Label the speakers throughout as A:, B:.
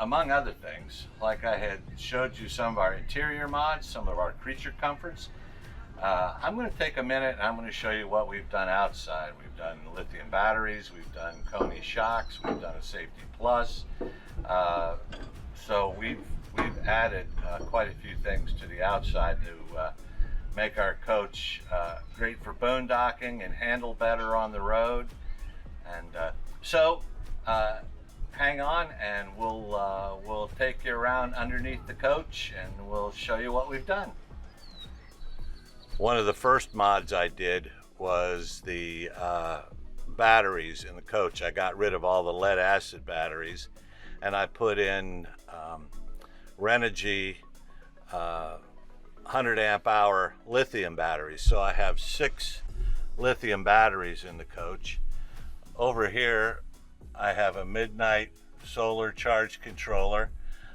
A: among other things, like I had showed you some of our interior mods, some of our creature comforts, I'm going to take a minute and I'm going to show you what we've done outside. We've done lithium batteries, we've done Koni shocks, we've done a safety plus. So we've added quite a few things to the outside to make our coach great for boondocking and handle better on the road. And so hang on, and we'll take you around underneath the coach and we'll show you what we've done. One of the first mods I did was the batteries in the coach. I got rid of all the lead acid batteries and I put in Renogy 100 amp hour lithium batteries. So I have 6 lithium batteries in the coach. Over here I have a Midnight solar charge controller.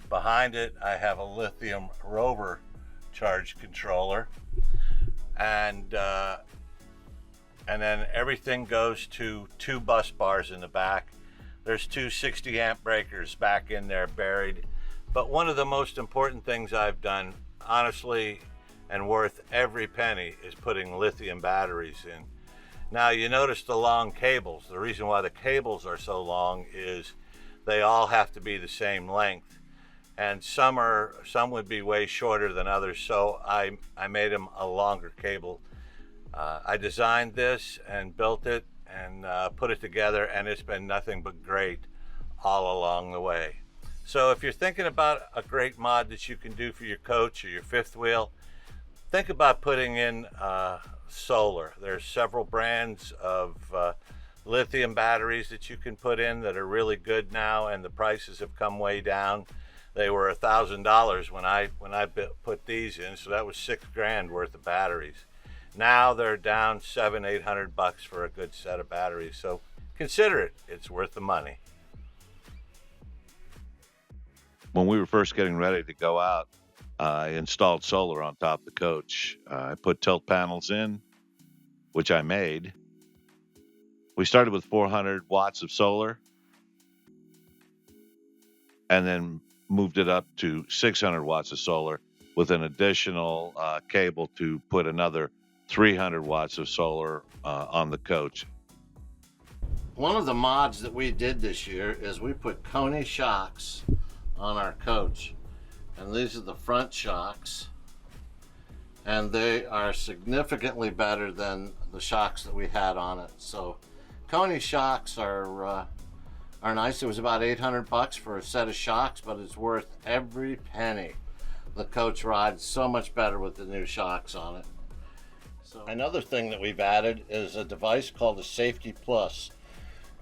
A: Behind it I have a lithium rover charge controller, and then everything goes to 2 bus bars in the back. There's 2 60 amp breakers back in there buried. But one of the most important things I've done, honestly, and worth every penny, is putting lithium batteries in. Now you notice the long cables. The reason why the cables are so long is they all have to be the same length, and some would be way shorter than others, so I made them a longer cable. I designed this and built it and put it together, and it's been nothing but great all along the way. So if you're thinking about a great mod that you can do for your coach or your fifth wheel, think about putting in solar. There's several brands of lithium batteries that you can put in that are really good now, and the prices have come way down. They were $1,000 when I put these in, so that was $6 grand worth of batteries. Now they're down $700-800 for a good set of batteries, so consider it. It's worth the money.
B: When we were first getting ready to go out, I installed solar on top of the coach. I put tilt panels in, which I made. We started with 400 watts of solar and then moved it up to 600 watts of solar with an additional cable to put another 300 watts of solar on the coach.
A: One of the mods that we did this year is we put Koni shocks on our coach. And these are the front shocks, and they are significantly better than the shocks that we had on it. So Koni shocks are nice. It was about $800 for a set of shocks, but it's worth every penny. The coach rides so much better with the new shocks on it. So another thing that we've added is a device called a Safety Plus.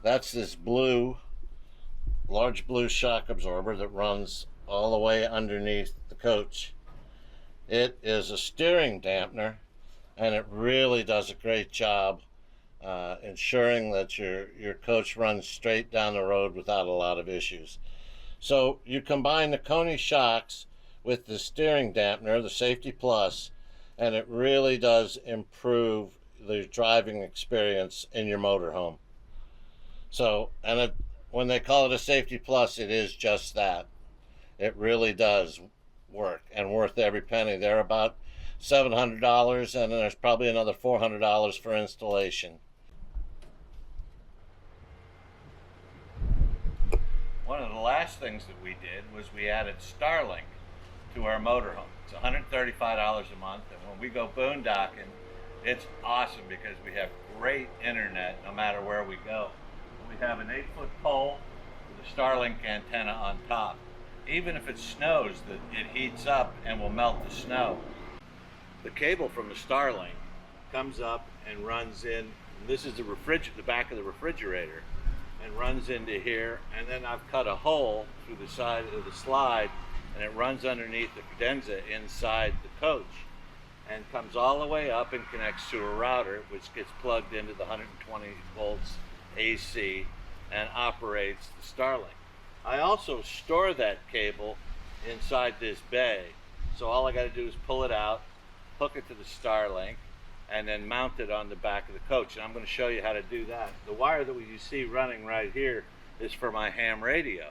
A: That's this large blue shock absorber that runs all the way underneath the coach. It is a steering dampener, and it really does a great job ensuring that your coach runs straight down the road without a lot of issues. So you combine the Koni shocks with the steering dampener, the Safety Plus, and it really does improve the driving experience in your motorhome. So, when they call it a Safety Plus, it is just that. It really does work, and worth every penny. They're about $700, and there's probably another $400 for installation. One of the last things that we did was we added Starlink to our motorhome. It's $135 a month, and when we go boondocking, it's awesome because we have great internet no matter where we go. We have an 8-foot pole with a Starlink antenna on top. Even if it snows, it heats up and will melt the snow. The cable from the Starlink comes up and runs in. This is the back of the refrigerator, and runs into here. And then I've cut a hole through the side of the slide, and it runs underneath the cadenza inside the coach, and comes all the way up and connects to a router, which gets plugged into the 120 volts AC and operates the Starlink. I also store that cable inside this bay. So all I got to do is pull it out, hook it to the Starlink, and then mount it on the back of the coach. And I'm going to show you how to do that. The wire that you see running right here is for my ham radio.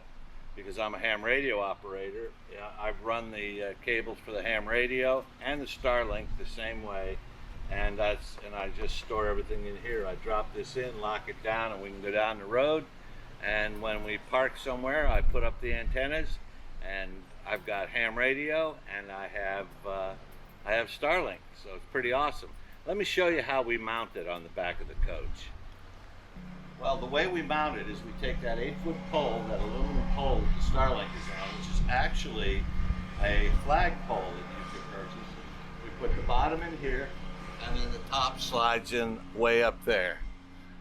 A: because I'm a ham radio operator. Yeah, I've run the cables for the ham radio and the Starlink the same way, and I just store everything in here. I drop this in, lock it down, and we can go down the road. And when we park somewhere, I put up the antennas, and I've got ham radio, and I have Starlink, so it's pretty awesome. Let me show you how we mount it on the back of the coach. Well, the way we mount it is we take that 8-foot pole, that aluminum pole that the Starlink is on, which is actually a flagpole that you can purchase. We put the bottom in here, and then the top slides in way up there.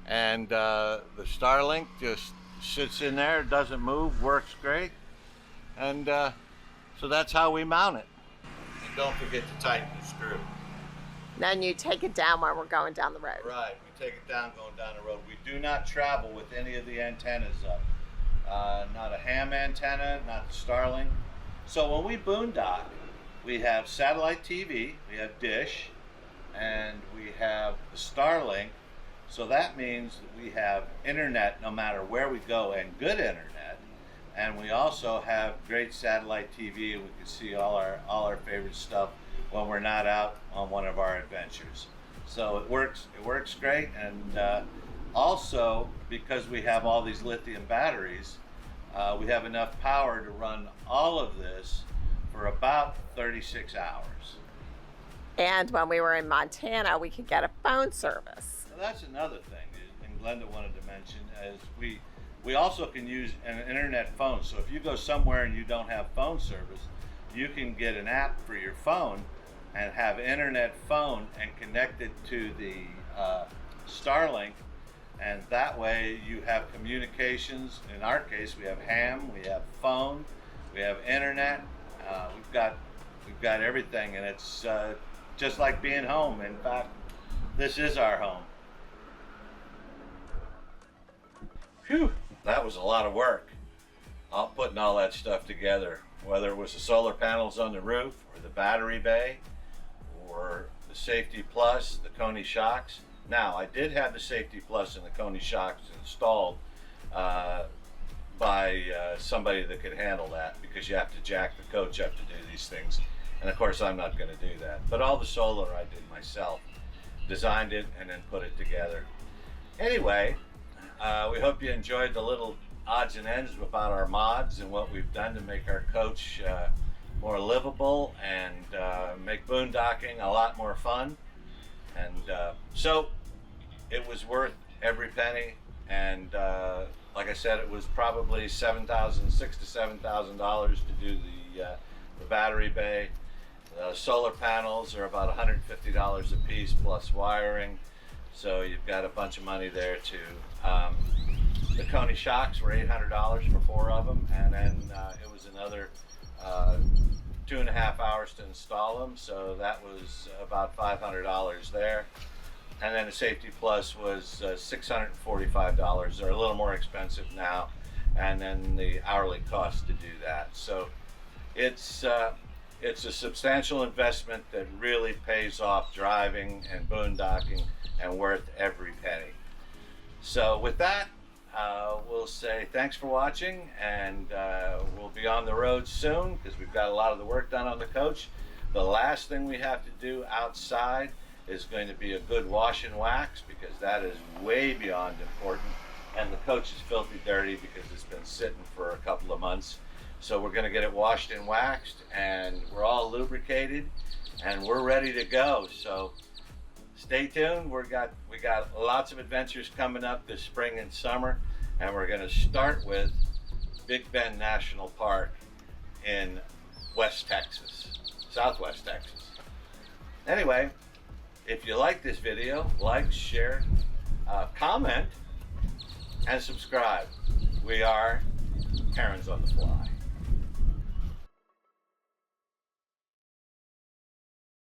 A: And the Starlink just sits in there, doesn't move, works great. And so that's how we mount it. And don't forget to tighten the screw.
C: Then you take it down while we're going down the road.
A: Right, we take it down going down the road. We do not travel with any of the antennas up. Not a ham antenna, not the Starlink. So when we boondock, we have satellite TV, we have dish, and we have the Starlink. So that means that we have internet no matter where we go, and good internet. And we also have great satellite TV, and we can see all our favorite stuff when we're not out on one of our adventures. So it works great. And also, because we have all these lithium batteries, we have enough power to run all of this for about 36 hours.
C: And when we were in Montana, we could get a phone service.
A: So that's another thing, and Glenda wanted to mention, is we also can use an internet phone. So if you go somewhere and you don't have phone service, you can get an app for your phone and have internet phone and connect it to the Starlink, and that way you have communications. In our case, we have ham, we have phone, we have internet. We've got everything, and it's just like being home. In fact, this is our home. Phew, that was a lot of work. Putting all that stuff together, whether it was the solar panels on the roof, or the battery bay, or the Safety Plus, the Coney shocks. Now, I did have the Safety Plus and the Coney shocks installed by somebody that could handle that, because you have to jack the coach up to do these things. And of course, I'm not going to do that. But all the solar I did myself. Designed it and then put it together. Anyway, we hope you enjoyed the little odds and ends about our mods and what we've done to make our coach more livable and make boondocking a lot more fun. And so it was worth every penny. And like I said, it was probably $6,000 to $7,000 to do the battery bay. The solar panels are about $150 a piece plus wiring. So you've got a bunch of money there too. The Coney shocks were $800 for 4 of them, and then it was another 2.5 hours to install them, so that was about $500 there. And then the Safety Plus was $645. They're a little more expensive now, and then the hourly cost to do that. So it's a substantial investment that really pays off driving and boondocking, and worth every penny. So with that, we'll say thanks for watching, and we'll be on the road soon because we've got a lot of the work done on the coach. The last thing we have to do outside is going to be a good wash and wax, because that is way beyond important, and the coach is filthy dirty because it's been sitting for a couple of months. So we're going to get it washed and waxed, and we're all lubricated, and we're ready to go. So stay tuned. We got lots of adventures coming up this spring and summer, and we're going to start with Big Bend National Park in West Texas, Southwest Texas. Anyway, if you like this video, like, share, comment, and subscribe. We are Parents on the Fly.